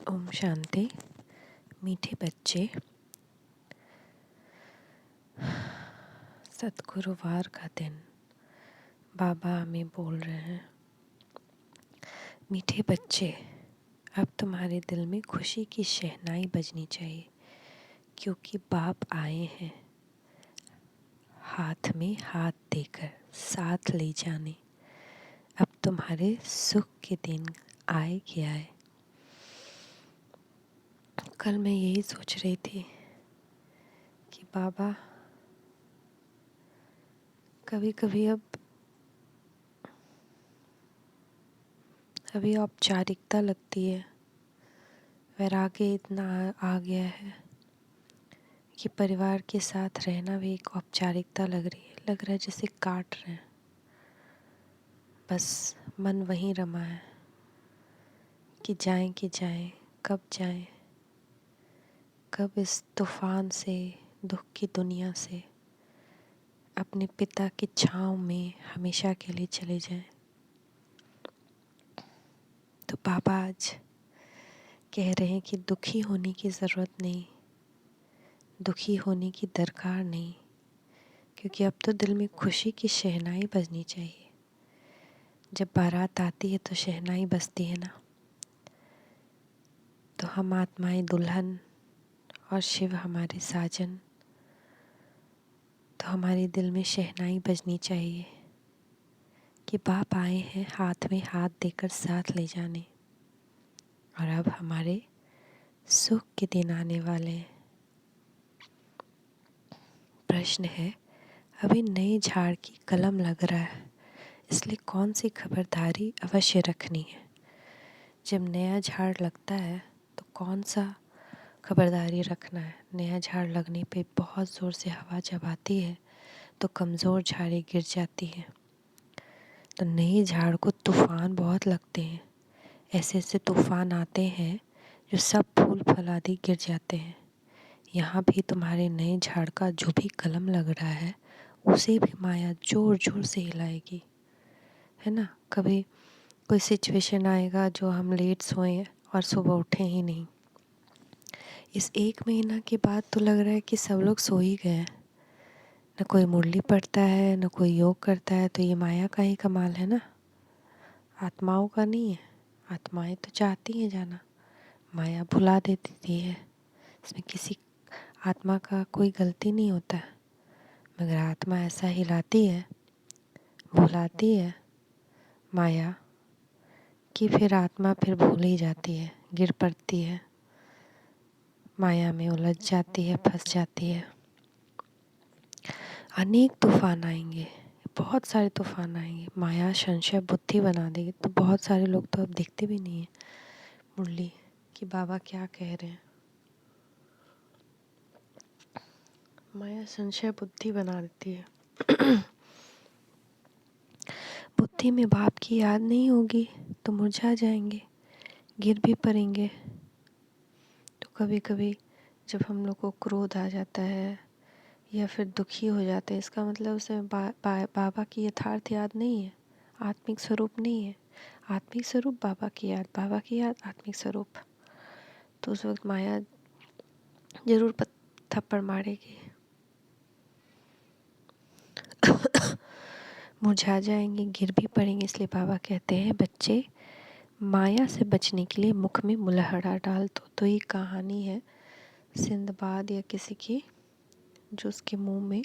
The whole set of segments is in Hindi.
ओम शांति। मीठे बच्चे, सतगुरुवार का दिन बाबा हमें बोल रहे हैं, मीठे बच्चे, अब तुम्हारे दिल में खुशी की शहनाई बजनी चाहिए, क्योंकि बाप आए हैं हाथ में हाथ देकर साथ ले जाने। अब तुम्हारे सुख के दिन आए कि आए। कल मैं यही सोच रही थी कि बाबा कभी कभी अभी औपचारिकता लगती है, वैराग्य इतना आ गया है कि परिवार के साथ रहना भी एक औपचारिकता लग रही है। लग रहा है जैसे काट रहे हैं, बस मन वहीं रमा है कि जाएं, कब जाएं, कब इस तूफान से, दुख की दुनिया से अपने पिता की छाँव में हमेशा के लिए चले जाएं। तो बाबा आज कह रहे हैं कि दुखी होने की ज़रूरत नहीं, दुखी होने की दरकार नहीं, क्योंकि अब तो दिल में खुशी की शहनाई बजनी चाहिए। जब बारात आती है तो शहनाई बजती है ना, तो हम आत्माएं दुल्हन और शिव हमारे साजन, तो हमारे दिल में शहनाई बजनी चाहिए कि बाप आए हैं हाथ में हाथ देकर साथ ले जाने, और अब हमारे सुख के दिन आने वाले हैं। प्रश्न है, अभी नए झाड़ की कलम लग रहा है, इसलिए कौन सी खबरदारी अवश्य रखनी है। जब नया झाड़ लगता है तो कौन सा खबरदारी रखना है। नया झाड़ लगने पे बहुत ज़ोर से हवा जब आती है तो कमज़ोर झाड़ी गिर जाती है। तो नए झाड़ को तूफ़ान बहुत लगते हैं, ऐसे ऐसे तूफ़ान आते हैं जो सब फूल फल आदि गिर जाते हैं। यहाँ भी तुम्हारे नए झाड़ का जो भी कलम लग रहा है उसे भी माया जोर जोर से हिलाएगी, है ना। कभी कोई सिचुएशन आएगा जो हम लेट सोएं और सुबह उठें ही नहीं। इस 1 महीना के बाद तो लग रहा है कि सब लोग सो ही गए हैं, न कोई मुरली पढ़ता है न कोई योग करता है। तो ये माया का ही कमाल है ना, आत्माओं का नहीं है। आत्माएं तो चाहती हैं जाना, माया भुला देती है। इसमें किसी आत्मा का कोई गलती नहीं होता है, मगर आत्मा ऐसा हिलाती है, भुलाती है माया कि फिर आत्मा फिर भूल ही जाती है, गिर पड़ती है, माया में उलझ जाती है, फंस जाती है। अनेक तूफान आएंगे, बहुत सारे तूफान आएंगे। माया संशय बुद्धि बना देगी, तो बहुत सारे लोग तो अब दिखते भी नहीं है मुरली कि बाबा क्या कह रहे हैं। माया संशय बुद्धि बना देती है। बुद्धि में बाप की याद नहीं होगी तो मुरझा जाएंगे, गिर भी पड़ेंगे। तो कभी कभी जब हम लोग को क्रोध आ जाता है या फिर दुखी हो जाते हैं, इसका मतलब उसे बाबा की यथार्थ याद नहीं है, आत्मिक स्वरूप नहीं है। आत्मिक स्वरूप बाबा की याद, बाबा की याद आत्मिक स्वरूप। तो उस वक्त माया जरूर थप्पड़ मारेगी, मुरझा जाएंगे, गिर भी पड़ेंगे। इसलिए बाबा कहते हैं, बच्चे माया से बचने के लिए मुख में मुलहड़ा डाल दो। तो ये कहानी है सिंदबाद या किसी की, जो उसके मुंह में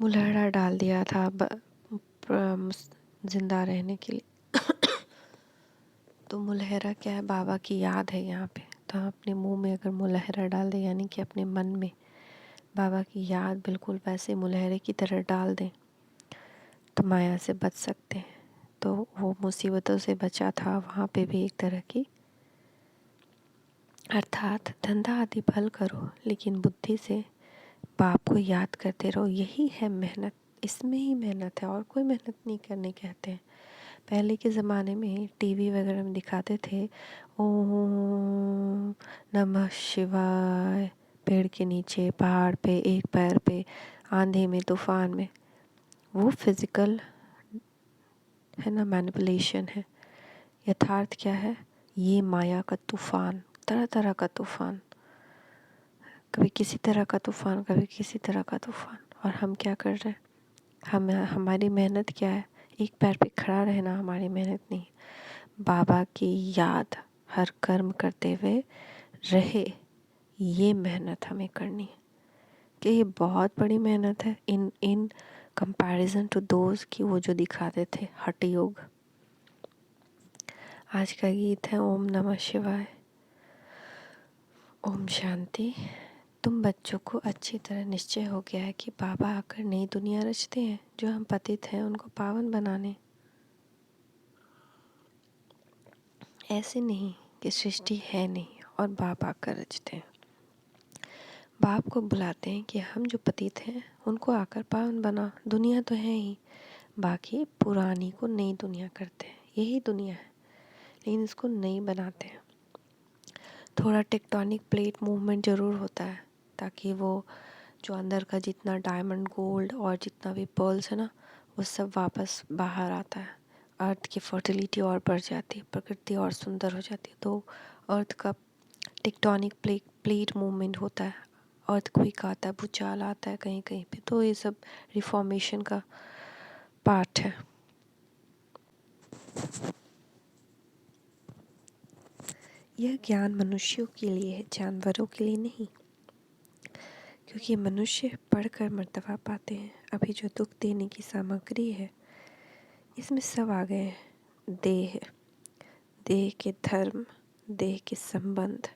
मुलहड़ा डाल दिया था जिंदा रहने के लिए। तो मुलहरा क्या है, बाबा की याद है यहाँ पे। तो हम अपने मुंह में अगर मुलहरा डाल दें, यानी कि अपने मन में बाबा की याद बिल्कुल वैसे मुलहरे की तरह डाल दें, तो माया से बच सकते हैं। तो वो मुसीबतों से बचा था, वहाँ पे भी एक तरह की, अर्थात धंधा आदि भल करो लेकिन बुद्धि से बाप को याद करते रहो। यही है मेहनत, इसमें ही मेहनत है, और कोई मेहनत नहीं करने कहते हैं। पहले के ज़माने में टीवी वगैरह में दिखाते थे, ओम नमः शिवाय, पेड़ के नीचे, पहाड़ पे, एक पैर पे आंधी में, तूफान में, वो फिज़िकल है ना, मैनिपुलेशन है। यथार्थ क्या है? ये माया का तूफान, तरह तरह का तूफान, कभी किसी तरह का तूफान, कभी किसी तरह का तूफान। और हम क्या कर रहे हैं? हमारी मेहनत क्या है? एक पैर पे खड़ा रहना हमारी मेहनत नहीं। बाबा की याद हर कर्म करते हुए रहे, ये मेहनत हमें करनी है। कि ये बहुत बड़ी मेहनत है इन कंपैरिजन टू दोज की वो जो दिखाते थे हठ योग। आज का गीत है ओम नमः शिवाय। ओम शांति। तुम बच्चों को अच्छी तरह निश्चय हो गया है कि बाबा आकर नई दुनिया रचते हैं, जो हम पतित हैं उनको पावन बनाने। ऐसे नहीं कि सृष्टि है नहीं और बाबा आकर रचते हैं। बाप को बुलाते हैं कि हम जो पतित हैं उनको आकर पावन बना। दुनिया तो है ही, बाकी पुरानी को नई दुनिया करते हैं। यही दुनिया है, लेकिन इसको नई बनाते हैं। थोड़ा टेक्टोनिक प्लेट मूवमेंट ज़रूर होता है, ताकि वो जो अंदर का जितना डायमंड, गोल्ड और जितना भी पर्ल्स है ना, वो सब वापस बाहर आता है। अर्थ की फर्टिलिटी और बढ़ जाती है, प्रकृति और सुंदर हो जाती है। तो अर्थ का टेक्टोनिक प्लेट मूवमेंट होता है, अर्थक्वेक आता है, भूचाल आता है कहीं कहीं पे। तो ये सब रिफॉर्मेशन का पार्ट है। यह ज्ञान मनुष्यों के लिए है, जानवरों के लिए नहीं, क्योंकि मनुष्य पढ़कर मर्तबा पाते हैं। अभी जो दुख देने की सामग्री है, इसमें सब आ गए हैं। देह, देह के धर्म, देह के संबंध,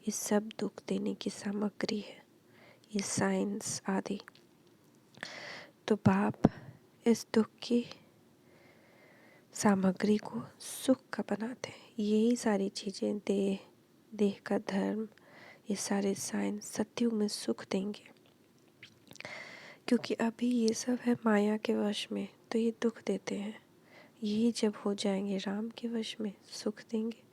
ये सब दुख देने की सामग्री है। ये साइंस आदि। तो बाप इस दुख की सामग्री को सुख का बनाते हैं। यही सारी चीज़ें, देह, देह का धर्म, ये सारे साइंस सतयुग में सुख देंगे। क्योंकि अभी ये सब है माया के वश में, तो ये दुख देते हैं। यही जब हो जाएंगे राम के वश में, सुख देंगे।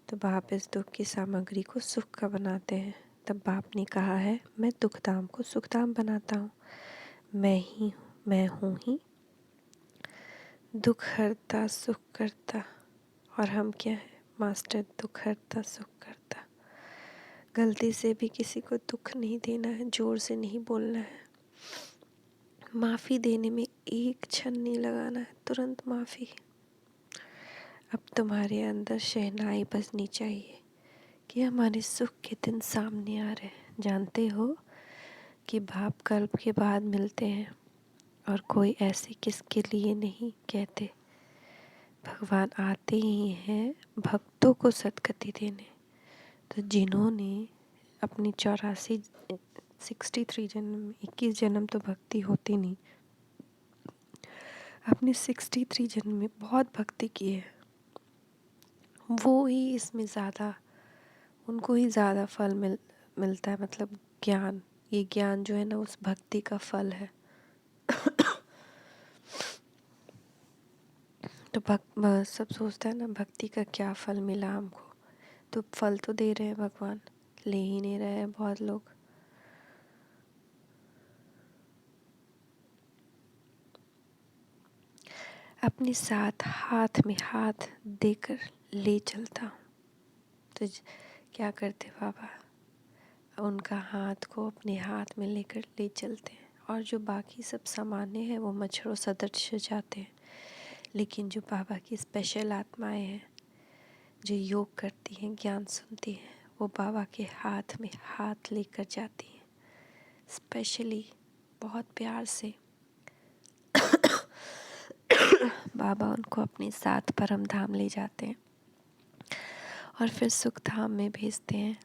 तो बाप इस दुख की सामग्री को सुख का बनाते हैं। तब बाप ने कहा है, मैं दुखधाम को सुखधाम बनाता हूँ। मैं हूँ ही दुख हरता सुख करता। और हम क्या है? मास्टर दुख हरता सुख करता। गलती से भी किसी को दुख नहीं देना है, जोर से नहीं बोलना है। माफ़ी देने में एक क्षण नहीं लगाना है, तुरंत माफ़ी। अब तुम्हारे अंदर शहनाई बजनी चाहिए कि हमारे सुख के दिन सामने आ रहे हैं। जानते हो कि भाप कल्प के बाद मिलते हैं, और कोई ऐसे किसके लिए नहीं कहते। भगवान आते ही हैं भक्तों को सद्गति देने। तो जिन्होंने अपनी 63 जन्म, 21 जन्म तो भक्ति होती नहीं, अपने 63 जन्म में बहुत भक्ति की है, वो ही इसमें ज़्यादा, उनको ही ज़्यादा फल मिलता है। मतलब ज्ञान, ये ज्ञान जो है ना, उस भक्ति का फल है। तो सब सोचता है ना, भक्ति का क्या फल मिला हमको। तो फल तो दे रहे हैं भगवान, ले ही नहीं रहे हैं बहुत लोग। अपने साथ हाथ में हाथ देकर ले चलता हूँ। तो क्या करते बाबा? उनका हाथ को अपने हाथ में लेकर ले चलते हैं। और जो बाकी सब सामान्य हैं वो मच्छरों सदृश जाते हैं। लेकिन जो बाबा की स्पेशल आत्माएं हैं, जो योग करती हैं, ज्ञान सुनती हैं, वो बाबा के हाथ में हाथ लेकर जाती हैं, स्पेशली बहुत प्यार से। बाबा उनको अपने साथ परम धाम ले जाते हैं और फिर सुख धाम में भेजते हैं।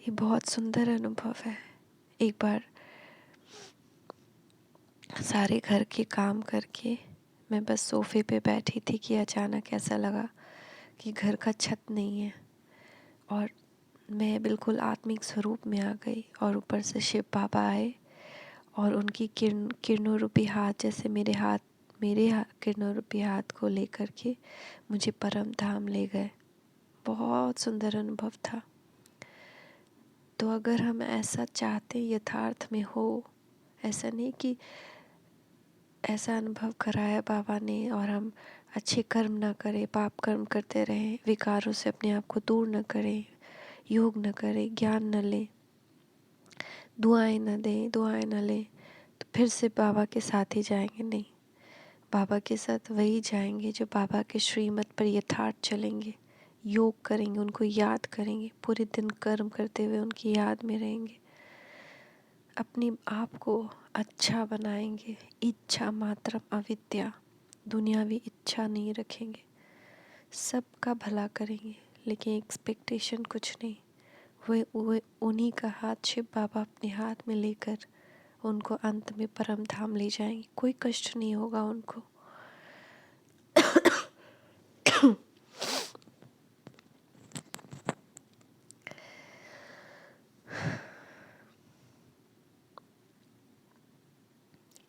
ये बहुत सुंदर अनुभव है। एक बार सारे घर के काम करके मैं बस सोफे पे बैठी थी कि अचानक ऐसा लगा कि घर का छत नहीं है, और मैं बिल्कुल आत्मिक स्वरूप में आ गई। और ऊपर से शिव बाबा आए और उनकी किरणों रूपी हाथ, जैसे मेरे किरणों रूपी हाथ को लेकर के मुझे परम धाम ले गए। बहुत सुंदर अनुभव था। तो अगर हम ऐसा चाहते, यथार्थ में हो ऐसा नहीं कि ऐसा अनुभव कराया बाबा ने और हम अच्छे कर्म ना करें, पाप कर्म करते रहें, विकारों से अपने आप को दूर न करें, योग न करें, ज्ञान न लें, दुआएं न दें, दुआएं न लें तो फिर से बाबा के साथ ही जाएंगे। नहीं, बाबा के साथ वही जाएंगे जो बाबा के श्रीमत पर यथार्थ चलेंगे, योग करेंगे, उनको याद करेंगे, पूरे दिन कर्म करते हुए उनकी याद में रहेंगे, अपने आप को अच्छा बनाएंगे, इच्छा मात्रम अविद्या, दुनियावी इच्छा नहीं रखेंगे, सबका भला करेंगे लेकिन एक्सपेक्टेशन कुछ नहीं। वे उन्हीं का हाथ शिव बाबा अपने हाथ में लेकर उनको अंत में परम धाम ले जाएंगे, कोई कष्ट नहीं होगा उनको।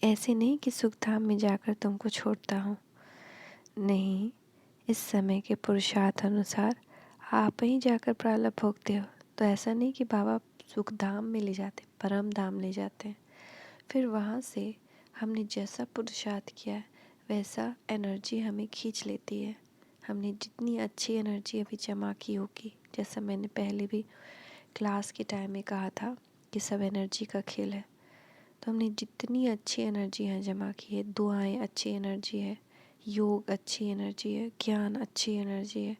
ऐसे नहीं कि सुख धाम में जाकर तुमको छोड़ता हूँ, नहीं, इस समय के पुरुषार्थ अनुसार आप ही जाकर प्रारब्ध भोगते हो। तो ऐसा नहीं कि बाबा सुख धाम में ले जाते, परम धाम ले जाते हैं, फिर वहाँ से हमने जैसा पुरुषार्थ किया है वैसा एनर्जी हमें खींच लेती है। हमने जितनी अच्छी एनर्जी अभी जमा की होगी, जैसा मैंने पहले भी क्लास के टाइम में कहा था कि सब एनर्जी का खेल है, तो हमने जितनी अच्छी एनर्जी है जमा की है, दुआएं अच्छी एनर्जी है, योग अच्छी एनर्जी है, ज्ञान अच्छी एनर्जी है,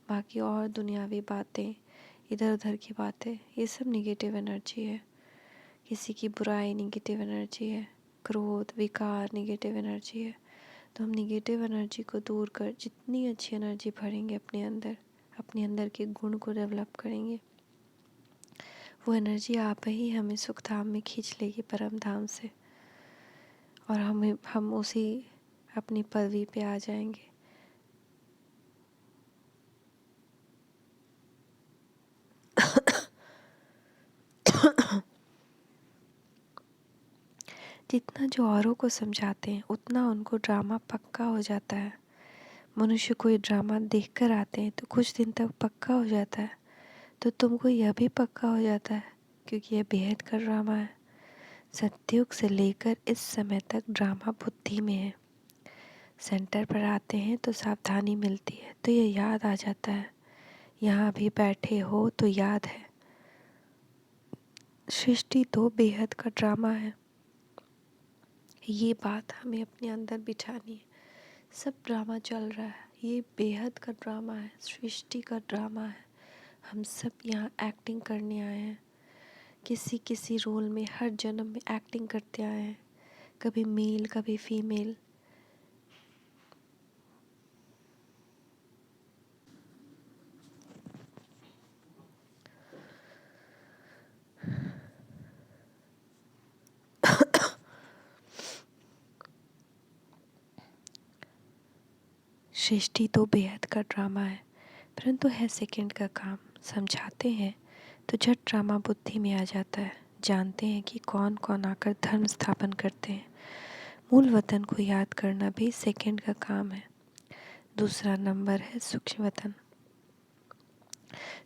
बाकी और दुनियावी बातें, इधर उधर की बातें, ये सब निगेटिव एनर्जी है। किसी की बुराई निगेटिव एनर्जी है, क्रोध विकार निगेटिव एनर्जी है। तो हम निगेटिव एनर्जी को दूर कर जितनी अच्छी एनर्जी भरेंगे अपने अंदर के गुण को डेवलप करेंगे, वो एनर्जी आप ही हमें सुख धाम में खींच लेगी, परम धाम से, और हम उसी अपनी पदवी पे आ जाएंगे। जितना जो औरों को समझाते हैं उतना उनको ड्रामा पक्का हो जाता है। मनुष्य कोई ड्रामा देखकर आते हैं तो कुछ दिन तक पक्का हो जाता है, तो तुमको यह भी पक्का हो जाता है क्योंकि यह बेहद का ड्रामा है। सतयुग से लेकर इस समय तक ड्रामा बुद्धि में है। सेंटर पर आते हैं तो सावधानी मिलती है, तो ये याद आ जाता है, यहाँ भी बैठे हो तो याद है। सृष्टि तो बेहद का ड्रामा है, ये बात हमें अपने अंदर बिठानी है। सब ड्रामा चल रहा है, ये बेहद का ड्रामा है, सृष्टि का ड्रामा है। हम सब यहाँ एक्टिंग करने आए हैं, किसी किसी रोल में हर जन्म में एक्टिंग करते आए हैं, कभी मेल कभी फीमेल। सृष्टि तो बेहद का ड्रामा है, परंतु है सेकंड का काम। समझाते हैं तो झट ड्रामा बुद्धि में आ जाता है। जानते हैं कि कौन कौन आकर धर्म स्थापन करते हैं। मूल वतन को याद करना भी सेकंड का काम है। दूसरा नंबर है सूक्ष्म वतन,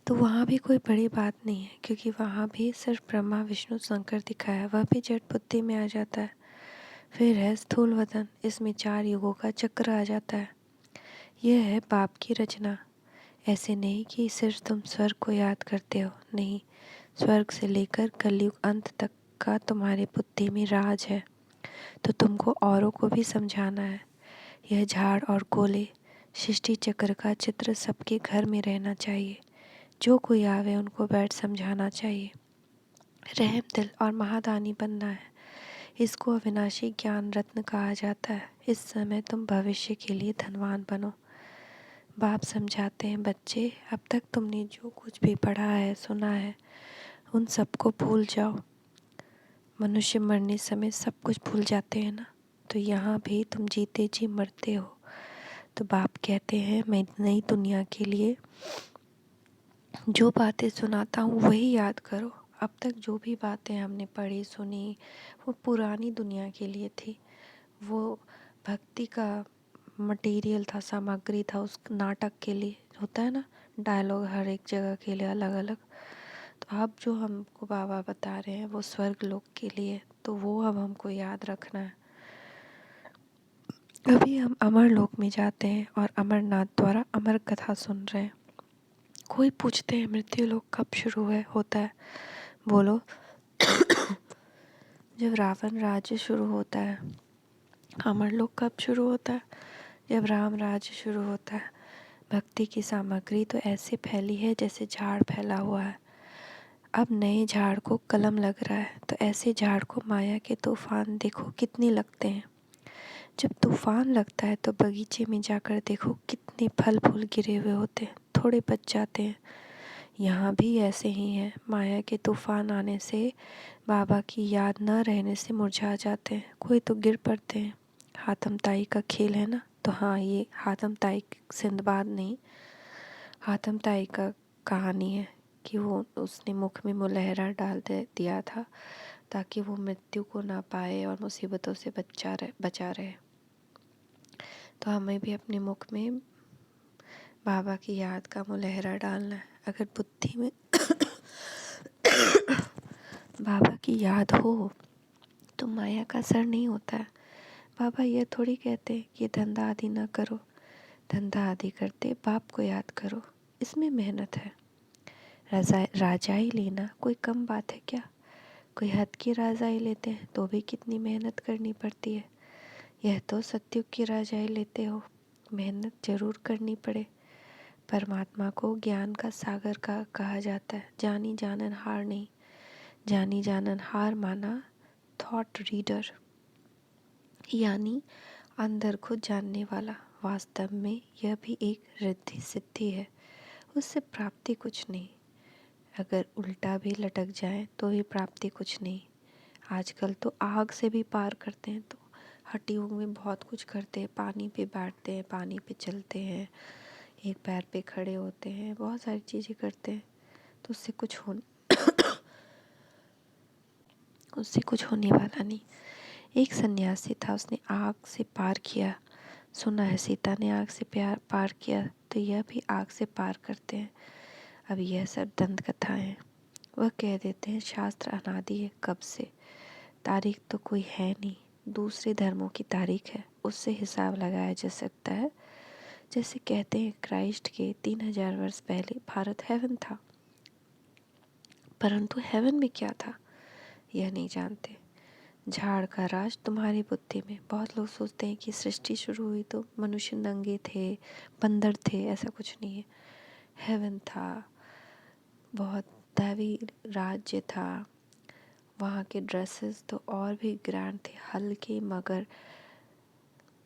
तो वहाँ भी कोई बड़ी बात नहीं है क्योंकि वहाँ भी सिर्फ ब्रह्मा विष्णु शंकर दिखाया, वह भी जट बुद्धि में आ जाता है। फिर है स्थूल वतन, इसमें 4 युगों का चक्र आ जाता है। यह है बाप की रचना। ऐसे नहीं कि सिर्फ तुम स्वर्ग को याद करते हो, नहीं, स्वर्ग से लेकर कलयुग अंत तक का तुम्हारी बुद्धि में राज है, तो तुमको औरों को भी समझाना है। यह झाड़ और गोले सृष्टि चक्र का चित्र सबके घर में रहना चाहिए। जो कोई आवे उनको बैठ समझाना चाहिए। रहम दिल और महादानी बनना है। इसको अविनाशी ज्ञान रत्न कहा जाता है। इस समय तुम भविष्य के लिए धनवान बनो। बाप समझाते हैं, बच्चे अब तक तुमने जो कुछ भी पढ़ा है सुना है उन सबको भूल जाओ। मनुष्य मरने समय सब कुछ भूल जाते हैं ना, तो यहाँ भी तुम जीते जी मरते हो। तो बाप कहते हैं, मैं नई दुनिया के लिए जो बातें सुनाता हूँ वही याद करो। अब तक जो भी बातें हमने पढ़ी सुनी वो पुरानी दुनिया के लिए थी, वो भक्ति का मटेरियल था, सामग्री था उस नाटक के लिए। होता है ना, डायलॉग हर एक जगह के लिए अलग अलग, तो अब जो हमको बाबा बता रहे हैं वो स्वर्ग लोक के लिए, तो वो अब हमको याद रखना है। अभी हम अमर लोक में जाते हैं और अमरनाथ द्वारा अमर कथा सुन रहे हैं। कोई पूछते हैं मृत्यु लोक कब शुरू होता है? बोलो जब रावण राज्य शुरू होता है। अमर लोक कब शुरू होता है? जब राम राज्य शुरू होता है। भक्ति की सामग्री तो ऐसे फैली है जैसे झाड़ फैला हुआ है। अब नए झाड़ को कलम लग रहा है, तो ऐसे झाड़ को माया के तूफान देखो कितने लगते हैं। जब तूफान लगता है तो बगीचे में जाकर देखो कितने फल फूल गिरे हुए होते हैं, थोड़े बच जाते हैं। यहाँ भी ऐसे ही है, माया के तूफान आने से, बाबा की याद न रहने से मुरझा जाते हैं, कोई तो गिर पड़ते हैं। हाथम ताई का खेल है ना, तो हाँ ये हाथम ताई सिंदबाद नहीं, हाथम ताई का कहानी है कि वो उसने मुख में मुलहरा डाल दिया था ताकि वो मृत्यु को ना पाए और मुसीबतों से बचा रहे। तो हमें भी अपने मुख में बाबा की याद का मुलहरा डालना है। अगर बुद्धि में बाबा की याद हो तो माया का असर नहीं होता है। बाबा ये थोड़ी कहते कि धंधा आदि ना करो, धंधा आदि करते बाप को याद करो, इसमें मेहनत है। राजाई लेना कोई कम बात है क्या? कोई हद की राजाई लेते हैं तो भी कितनी मेहनत करनी पड़ती है। यह तो सत्युग की राजाई लेते हो, मेहनत जरूर करनी पड़े। परमात्मा को ज्ञान का सागर का कहा जाता है, जानी जानन हार नहीं। जानी जानन हार माना थॉट रीडर, यानी अंदर को जानने वाला। वास्तव में यह भी एक रिद्धि सिद्धि है, उससे प्राप्ति कुछ नहीं। अगर उल्टा भी लटक जाए तो भी प्राप्ति कुछ नहीं। आजकल तो आग से भी पार करते हैं, तो हड्डियों में बहुत कुछ करते हैं, पानी पे बैठते हैं, पानी पे चलते हैं, एक पैर पे खड़े होते हैं, बहुत सारी चीज़ें करते हैं, तो उससे कुछ होने वाला नहीं। एक सन्यासी था, उसने आग से पार किया। सुना है सीता ने आग से पार किया, तो यह भी आग से पार करते हैं। अब यह सब दंत कथा है। वह कह देते हैं शास्त्र अनादि है, कब से, तारीख तो कोई है नहीं, दूसरे धर्मों की तारीख है, उससे हिसाब लगाया जा सकता है। जैसे कहते हैं क्राइस्ट के 3000 वर्ष पहले भारत हेवन था, परंतु हेवन में क्या था यह नहीं जानते। झाड़ का राज तुम्हारी बुद्धि में। बहुत लोग सोचते हैं कि सृष्टि शुरू हुई तो मनुष्य नंगे थे, बंदर थे, ऐसा कुछ नहीं है। हेवन था, बहुत दैवी राज्य था, वहाँ के ड्रेसेस तो और भी ग्रैंड थे, हल्के मगर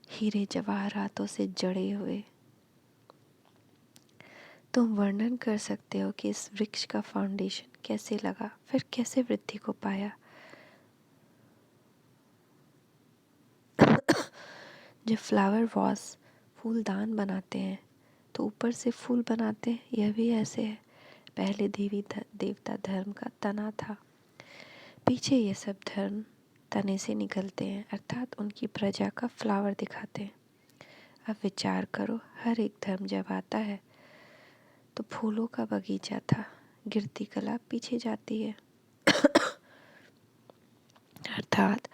हीरे जवाहरातों से जड़े हुए। तुम वर्णन कर सकते हो कि इस वृक्ष का फाउंडेशन कैसे लगा, फिर कैसे वृद्धि को पाया। जब फ्लावर वॉस फूलदान बनाते हैं तो ऊपर से फूल बनाते हैं, यह भी ऐसे है। पहले देवी देवता धर्म का तना था, पीछे ये सब धर्म तने से निकलते हैं, अर्थात उनकी प्रजा का फ्लावर दिखाते हैं। अब विचार करो, हर एक धर्म जब आता है तो फूलों का बगीचा था, गिरती कला पीछे जाती है। अर्थात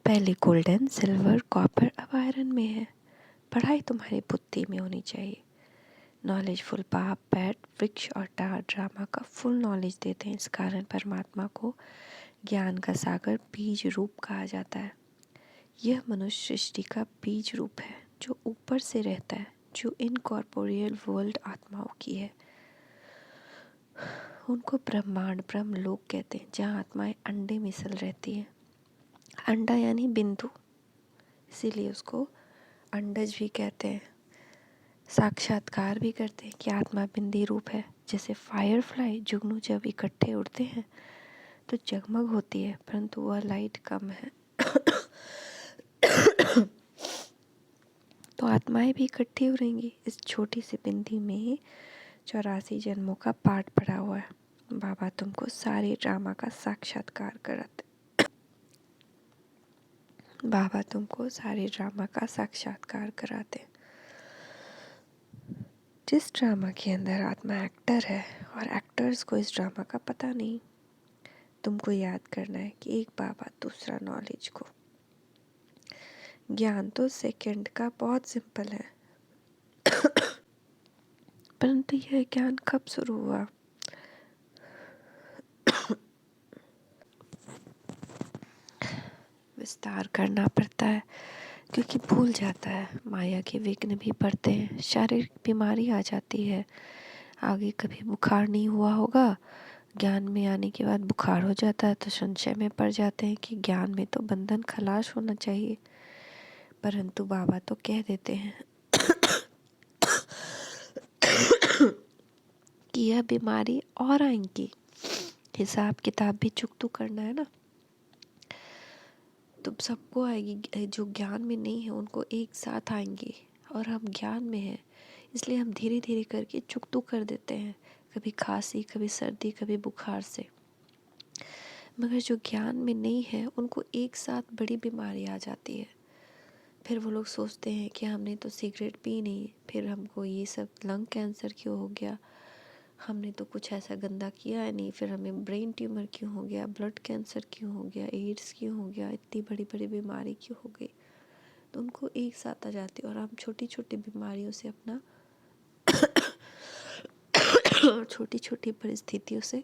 पहले गोल्डन, सिल्वर, कॉपर, अब आयरन में है। पढ़ाई तुम्हारी बुद्धि में होनी चाहिए। नॉलेजफुल बाप, पेट, वृक्ष और ड्रामा का फुल नॉलेज देते हैं। इस कारण परमात्मा को ज्ञान का सागर बीज रूप कहा जाता है। यह मनुष्य सृष्टि का बीज रूप है जो ऊपर से रहता है, जो इनकॉर्पोरियल वर्ल्ड आत्माओं की है। उनको ब्रह्मांड, ब्रह्म लोक कहते हैं, जहाँ आत्माएं अंडे मिसल रहती हैं। अंडा यानी बिंदु, इसीलिए उसको अंडज भी कहते हैं। साक्षात्कार भी करते हैं कि आत्मा बिंदी रूप है। जैसे फायरफ्लाई, जुगनू जब इकट्ठे उड़ते हैं तो जगमग होती है, परंतु वह लाइट कम है। तो आत्माएं भी इकट्ठी उड़ेंगी। इस छोटी सी बिंदी में 84 जन्मों का पाठ पड़ा हुआ है। बाबा तुमको सारे ड्रामा का साक्षात्कार कराते, बाबा तुमको सारे ड्रामा का साक्षात्कार कराते। जिस ड्रामा के अंदर आत्मा एक्टर है और एक्टर्स को इस ड्रामा का पता नहीं, तुमको याद करना है कि एक बाबा दूसरा नॉलेज को। ज्ञान तो सेकंड का बहुत सिंपल है, परंतु यह ज्ञान कब शुरू हुआ? विस्तार करना पड़ता है क्योंकि भूल जाता है। माया के विघ्न भी पड़ते हैं, शारीरिक बीमारी आ जाती है। आगे कभी बुखार नहीं हुआ होगा, ज्ञान में आने के बाद बुखार हो जाता है तो संशय में पड़ जाते हैं कि ज्ञान में तो बंधन खलास होना चाहिए, परंतु बाबा तो कह देते हैं कि यह बीमारी और आएंगी। हिसाब किताब भी चुकतू करना है ना, तो सबको आएगी। जो ज्ञान में नहीं है उनको एक साथ आएंगी, और हम ज्ञान में हैं इसलिए हम धीरे धीरे करके चुकतू कर देते हैं, कभी खांसी, कभी सर्दी, कभी बुखार से। मगर जो ज्ञान में नहीं है उनको एक साथ बड़ी बीमारी आ जाती है। फिर वो लोग सोचते हैं कि हमने तो सिगरेट पी नहीं, फिर हमको ये सब लंग कैंसर क्यों हो गया, हमने तो कुछ ऐसा गंदा किया है नहीं, फिर हमें ब्रेन ट्यूमर क्यों हो गया, ब्लड कैंसर क्यों हो गया, एड्स क्यों हो गया, इतनी बड़ी बड़ी बीमारी क्यों हो गई। तो उनको एक साथ आ जाती है और हम छोटी छोटी बीमारियों से अपना छोटी छोटी परिस्थितियों से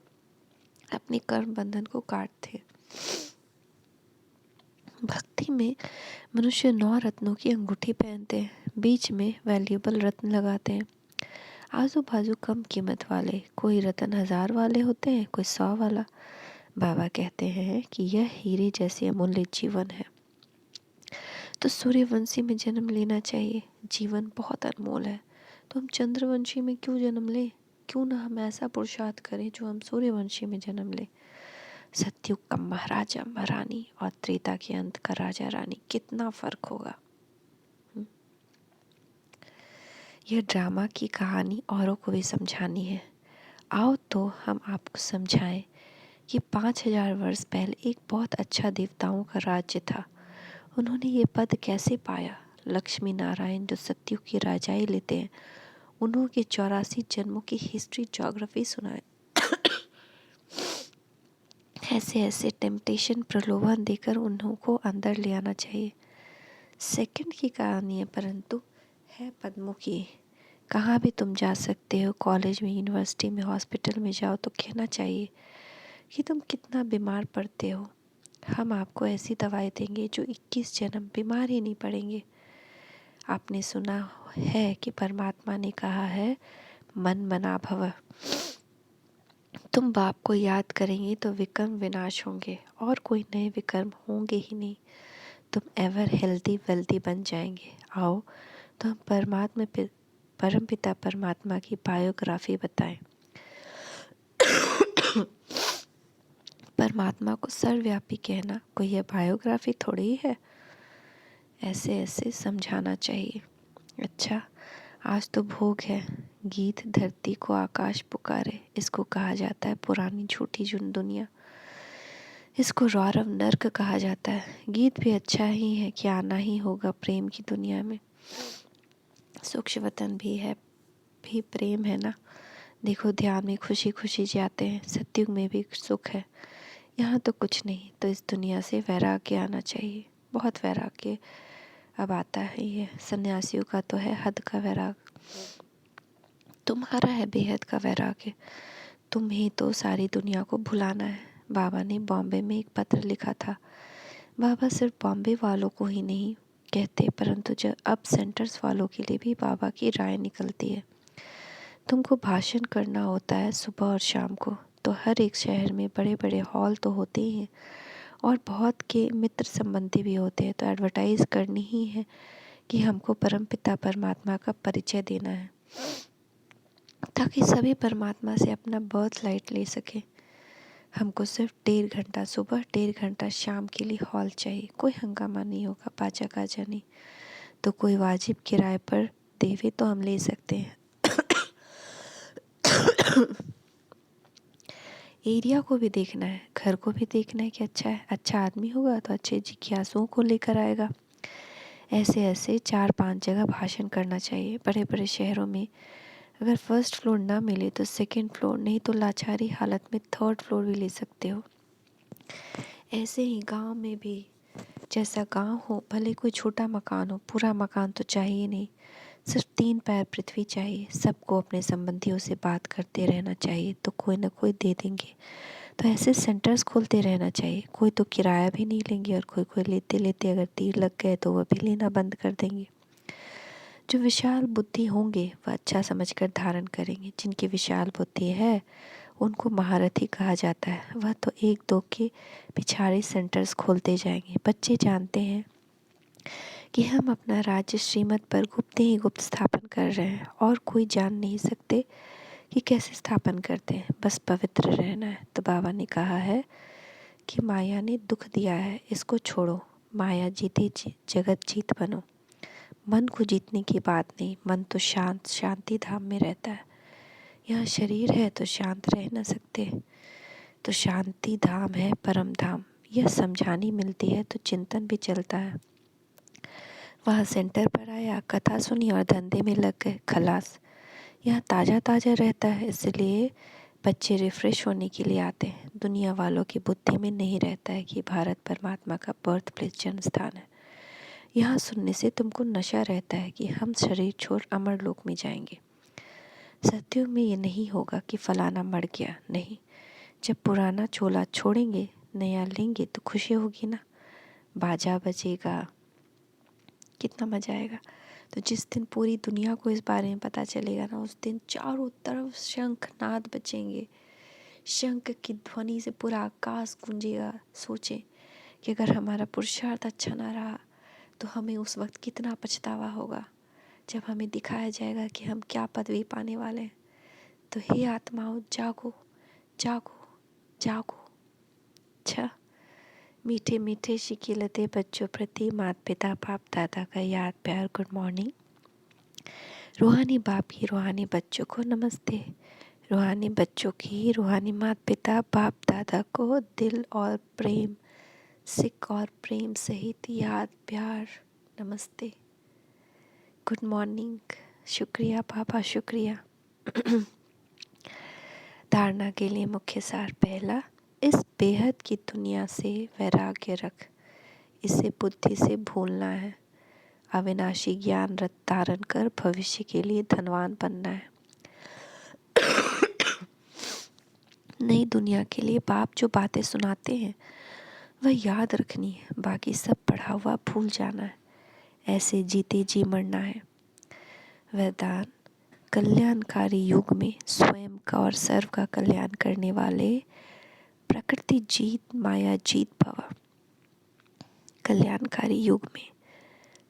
अपने कर्म बंधन को काटते हैं। भक्ति में मनुष्य 9 रत्नों की अंगूठी पहनते हैं, बीच में वैल्यूएबल रत्न लगाते हैं। आजू बाजू कम कीमत वाले, कोई रत्न 1000 वाले होते हैं, कोई 100 वाला। बाबा कहते हैं कि यह हीरे जैसे अमूल्य जीवन है, तो सूर्यवंशी में जन्म लेना चाहिए। जीवन बहुत अनमोल है, तो हम चंद्रवंशी में क्यों जन्म लें? क्यों ना हम ऐसा पुरुषार्थ करें जो हम सूर्यवंशी में जन्म लें। सतयुग का महाराजा महारानी और त्रेता के अंत का राजा रानी, कितना फर्क होगा। यह ड्रामा की कहानी औरों को भी समझानी है। आओ तो हम आपको समझाएं कि 5000 वर्ष पहले एक बहुत अच्छा देवताओं का राज्य था। उन्होंने ये पद कैसे पाया? लक्ष्मी नारायण जो सतयुग की राजाई लेते हैं, उन्होंने 84 जन्मों की हिस्ट्री ज्योग्राफी सुनाए। ऐसे ऐसे टेम्पटेशन, प्रलोभन देकर उनको अंदर ले आना चाहिए। सेकंड की कहानी है, परंतु है पद्मुखी। कहाँ भी तुम जा सकते हो, कॉलेज में, यूनिवर्सिटी में, हॉस्पिटल में जाओ तो कहना चाहिए कि तुम कितना बीमार पड़ते हो। हम आपको ऐसी दवाई देंगे जो 21 जन्म बीमार ही नहीं पड़ेंगे। आपने सुना है कि परमात्मा ने कहा है, मन मना भव। तुम बाप को याद करेंगे तो विकर्म विनाश होंगे और कोई नए विकर्म होंगे ही नहीं। तुम एवर हेल्दी वेल्दी बन जाएंगे। आओ तो हम परमपिता परमात्मा की बायोग्राफी बताएं। परमात्मा को सर्वव्यापी कहना कोई यह बायोग्राफी थोड़ी ही है। ऐसे ऐसे समझाना चाहिए। अच्छा, आज तो भोग है। गीत धरती को आकाश पुकारे, इसको कहा जाता है पुरानी झूठी दुनिया। इसको रौरव नर्क कहा जाता है। गीत भी अच्छा ही है कि आना ही होगा प्रेम की दुनिया में। सूक्ष्म भी है, भी प्रेम है ना। देखो ध्यान में खुशी खुशी जाते हैं, सतयुग में भी सुख है। यहाँ तो कुछ नहीं, तो इस दुनिया से वैराग्य आना चाहिए। बहुत वैराग्य अब आता है। ये सन्यासियों का तो है हद का वैराग, तुम्हारा है बेहद का वैराग्य। तुम्हें तो सारी दुनिया को भुलाना है। बाबा ने बॉम्बे में एक पत्र लिखा था। बाबा सिर्फ बॉम्बे वालों को ही नहीं कहते, परंतु जब अब सेंटर्स वालों के लिए भी बाबा की राय निकलती है। तुमको भाषण करना होता है सुबह और शाम को, तो हर एक शहर में बड़े बड़े हॉल तो होते ही हैं और बहुत के मित्र संबंधी भी होते हैं, तो एडवर्टाइज करनी ही है कि हमको परमपिता परमात्मा का परिचय देना है, ताकि सभी परमात्मा से अपना बर्थ लाइट ले सके। हमको सिर्फ 1.5 घंटा सुबह, 1.5 घंटा शाम के लिए हॉल चाहिए। कोई हंगामा नहीं होगा, बाजा गाजा नहीं। तो कोई वाजिब किराए पर देवे तो हम ले सकते हैं। एरिया को भी देखना है, घर को भी देखना है कि अच्छा है, अच्छा आदमी होगा तो अच्छे जिज्ञासुओं को लेकर आएगा। ऐसे ऐसे 4-5 जगह भाषण करना चाहिए बड़े बड़े शहरों में। अगर फर्स्ट फ्लोर ना मिले तो सेकंड फ्लोर, नहीं तो लाचारी हालत में थर्ड फ्लोर भी ले सकते हो। ऐसे ही गांव में भी जैसा गांव हो, भले कोई छोटा मकान हो, पूरा मकान तो चाहिए नहीं, सिर्फ 3 पैर पृथ्वी चाहिए। सबको अपने संबंधियों से बात करते रहना चाहिए तो कोई ना कोई दे देंगे। तो ऐसे सेंटर्स खोलते रहना चाहिए। कोई तो किराया भी नहीं लेंगे और कोई लेते लेते अगर तीर लग गए तो वह भी लेना बंद कर देंगे। जो विशाल बुद्धि होंगे वह अच्छा समझकर धारण करेंगे। जिनकी विशाल बुद्धि है उनको महारथी कहा जाता है। वह तो 1-2 के पिछाड़ी सेंटर्स खोलते जाएंगे। बच्चे जानते हैं कि हम अपना राज्य श्रीमत पर गुप्त ही गुप्त स्थापन कर रहे हैं और कोई जान नहीं सकते कि कैसे स्थापन करते हैं। बस पवित्र रहना है। तो बाबा ने कहा है कि माया ने दुख दिया है, इसको छोड़ो। माया जीते जगत जीत बनो। मन को जीतने की बात नहीं, मन तो शांति धाम में रहता है। यहाँ शरीर है तो शांत रह न सकते, तो शांति धाम है परम धाम। यह समझानी मिलती है तो चिंतन भी चलता है। वहाँ सेंटर पर आया, कथा सुनी और धंधे में लग गए, खलास। यहाँ ताज़ा ताज़ा रहता है, इसलिए बच्चे रिफ्रेश होने के लिए आते हैं। दुनिया वालों की बुद्धि में नहीं रहता है कि भारत परमात्मा का बर्थ प्लेस जन्म स्थान है। यहाँ सुनने से तुमको नशा रहता है कि हम शरीर छोड़ अमर लोक में जाएंगे। सत्युग में ये नहीं होगा कि फलाना मर गया, नहीं। जब पुराना चोला छोड़ेंगे, नया लेंगे तो खुशी होगी ना। बाजा बजेगा, कितना मजा आएगा। तो जिस दिन पूरी दुनिया को इस बारे में पता चलेगा ना, उस दिन चारों तरफ शंख नाद बजेंगे। शंख की ध्वनि से पूरा आकाश गूंजेगा। सोचें कि अगर हमारा पुरुषार्थ अच्छा ना रहा तो हमें उस वक्त कितना पछतावा होगा, जब हमें दिखाया जाएगा कि हम क्या पदवी पाने वाले हैं। तो हे आत्माओं, जागो जागो जागो। अच्छा, मीठे मीठे शिकीलते बच्चों प्रति माता पिता बाप दादा का याद प्यार गुड मॉर्निंग। रूहानी बाप की रूहानी बच्चों को नमस्ते। रूहानी बच्चों की रूहानी माता पिता बाप दादा को दिल और प्रेम, सिक और प्रेम सहित याद प्यार नमस्ते, गुड मॉर्निंग। शुक्रिया बाबा, शुक्रिया। धारणा के लिए मुख्य सार। पहला, इस बेहद की दुनिया से वैराग्य रख, इसे बुद्धि से भूलना है। अविनाशी ज्ञान रथ धारण कर भविष्य के लिए धनवान बनना है। नई दुनिया के लिए बाप जो बातें सुनाते हैं वह याद रखनी है, बाकी सब पढ़ा हुआ भूल जाना है। ऐसे जीते जी मरना है। वरदान, कल्याणकारी युग में स्वयं का और सर्व का कल्याण करने वाले प्रकृति जीत माया जीत भव। कल्याणकारी युग में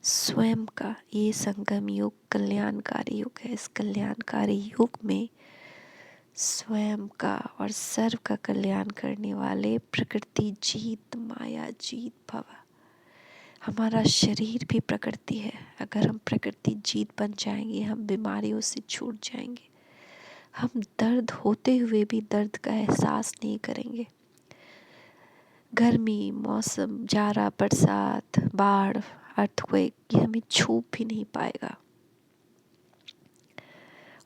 स्वयं का, ये संगम युग कल्याणकारी युग है। इस कल्याणकारी युग में स्वयं का और सर्व का कल्याण करने वाले प्रकृति जीत माया जीत भव। हमारा शरीर भी प्रकृति है। अगर हम प्रकृति जीत बन जाएंगे, हम बीमारियों से छूट जाएंगे। हम दर्द होते हुए भी दर्द का एहसास नहीं करेंगे। गर्मी, मौसम, जाड़ा, बरसात, बाढ़, अर्थक्वेक, ये हमें छू भी नहीं पाएगा।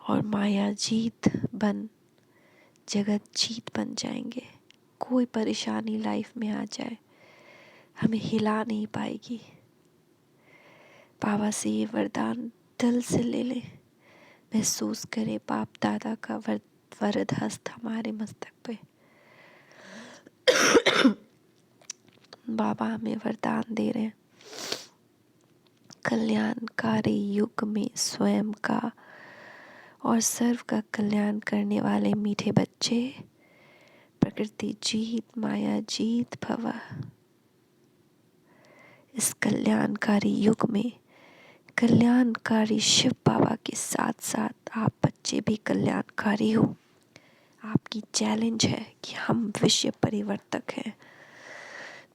और माया जीत बन जगत जीत बन जाएंगे। कोई परेशानी लाइफ में आ जाए, हमें हिला नहीं पाएगी। बाबा से ये वरदान दिल से ले लें। महसूस करें बाप दादा का वरद हस्त हमारे मस्तक पे। बाबा हमें वरदान दे रहे हैं। कल्याणकारी युग में स्वयं का और सर्व का कल्याण करने वाले मीठे बच्चे, प्रकृति जीत माया जीत भव। इस कल्याणकारी युग में कल्याणकारी शिव बाबा के साथ साथ आप बच्चे भी कल्याणकारी हो। आपकी चैलेंज है कि हम विश्व परिवर्तक हैं।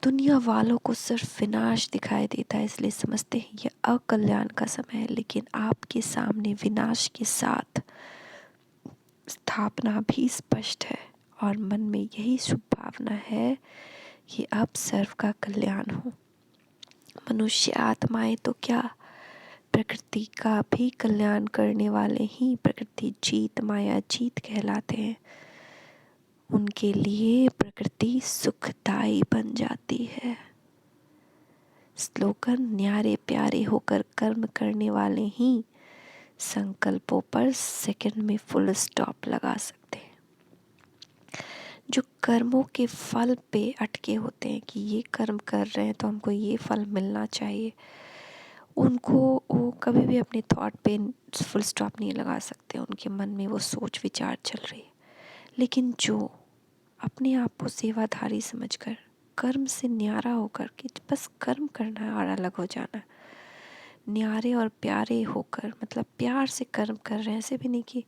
दुनिया वालों को सिर्फ विनाश दिखाई देता है, इसलिए समझते हैं यह अकल्याण का समय है, लेकिन आपके सामने विनाश के साथ स्थापना भी स्पष्ट है और मन में यही शुभ भावना है कि अब सर्व का कल्याण हो। मनुष्य आत्माएं तो क्या, प्रकृति का भी कल्याण करने वाले ही प्रकृति जीत माया जीत कहलाते हैं। उनके लिए प्रकृति सुखदाई बन जाती है। स्लोगन न्यारे प्यारे होकर कर्म करने वाले ही संकल्पों पर सेकंड में फुल स्टॉप लगा सकते हैं। जो कर्मों के फल पे अटके होते हैं कि ये कर्म कर रहे हैं तो हमको ये फल मिलना चाहिए, उनको वो कभी भी अपने थॉट पे फुल स्टॉप नहीं लगा सकते। उनके मन में वो सोच विचार चल रही है। लेकिन जो अपने आप को सेवाधारी समझकर कर्म से न्यारा होकर कि बस कर्म करना है और अलग हो जाना है, न्यारे और प्यारे होकर मतलब प्यार से कर्म कर रहे हैं, ऐसे भी नहीं कि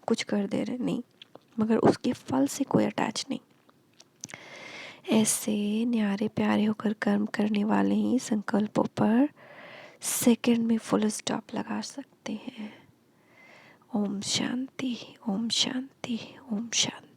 कुछ कर दे रहे, नहीं, मगर उसके फल से कोई अटैच नहीं। ऐसे न्यारे प्यारे होकर कर्म करने वाले ही संकल्पों पर सेकंड में फुल स्टॉप लगा सकते हैं। ओम शांति, ओम शांति, ओम शांति।